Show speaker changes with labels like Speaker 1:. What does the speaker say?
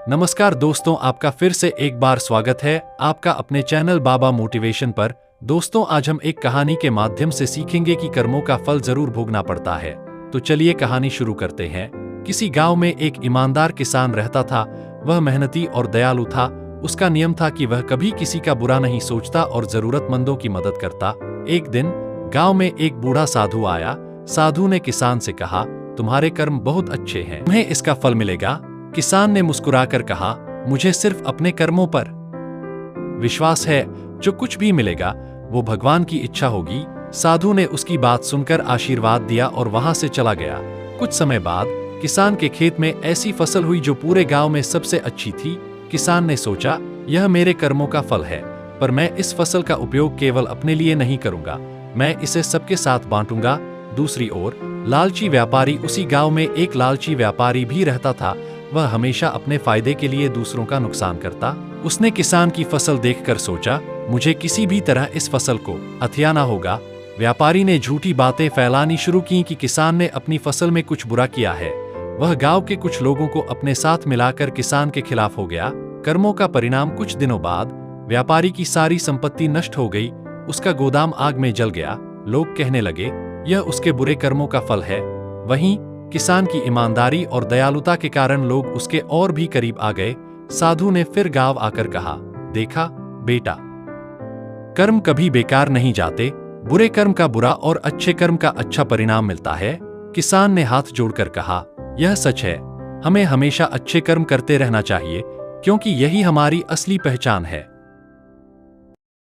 Speaker 1: नमस्कार दोस्तों, आपका फिर से एक बार स्वागत है आपका अपने चैनल बाबा मोटिवेशन पर। दोस्तों, आज हम एक कहानी के माध्यम से सीखेंगे कि कर्मों का फल जरूर भोगना पड़ता है। तो चलिए कहानी शुरू करते हैं। किसी गांव में एक ईमानदार किसान रहता था। वह मेहनती और दयालु था। उसका नियम था कि वह कभी किसी का बुरा नहीं सोचता और जरूरतमंदों की मदद करता। एक दिन गांव में एक बूढ़ा साधु आया। साधु ने किसान से कहा, तुम्हारे कर्म बहुत अच्छे हैं, तुम्हें इसका फल मिलेगा। किसान ने मुस्कुराकर कहा, मुझे सिर्फ अपने कर्मों पर विश्वास है, जो कुछ भी मिलेगा वो भगवान की इच्छा होगी। साधु ने उसकी बात सुनकर आशीर्वाद दिया और वहां से चला गया। कुछ समय बाद किसान के खेत में ऐसी फसल हुई जो पूरे गांव में सबसे अच्छी थी। किसान ने सोचा, यह मेरे कर्मों का फल है, पर मैं इस फसल का उपयोग केवल अपने लिए नहीं करूंगा, मैं इसे सबके साथ बांटूंगा। दूसरी ओर लालची व्यापारी, उसी गांव में एक लालची व्यापारी भी रहता था। वह हमेशा अपने फायदे के लिए दूसरों का नुकसान करता। उसने किसान की फसल देखकर सोचा, मुझे किसी भी तरह इस फसल को हथियाना होगा। व्यापारी ने झूठी बातें फैलानी शुरू की कि किसान ने अपनी फसल में कुछ बुरा किया है। वह गांव के कुछ लोगों को अपने साथ मिलाकर किसान के खिलाफ हो गया। कर्मों का परिणाम, कुछ दिनों बाद व्यापारी की सारी संपत्ति नष्ट हो गई। उसका गोदाम आग में जल गया। लोग कहने लगे, यह उसके बुरे कर्मों का फल है। वहीं किसान की ईमानदारी और दयालुता के कारण लोग उसके और भी करीब आ गए। साधु ने फिर गांव आकर कहा, देखा बेटा, कर्म कभी बेकार नहीं जाते। बुरे कर्म का बुरा और अच्छे कर्म का अच्छा परिणाम मिलता है। किसान ने हाथ जोड़कर कहा, यह सच है, हमें हमेशा अच्छे कर्म करते रहना चाहिए, क्योंकि यही हमारी असली पहचान है।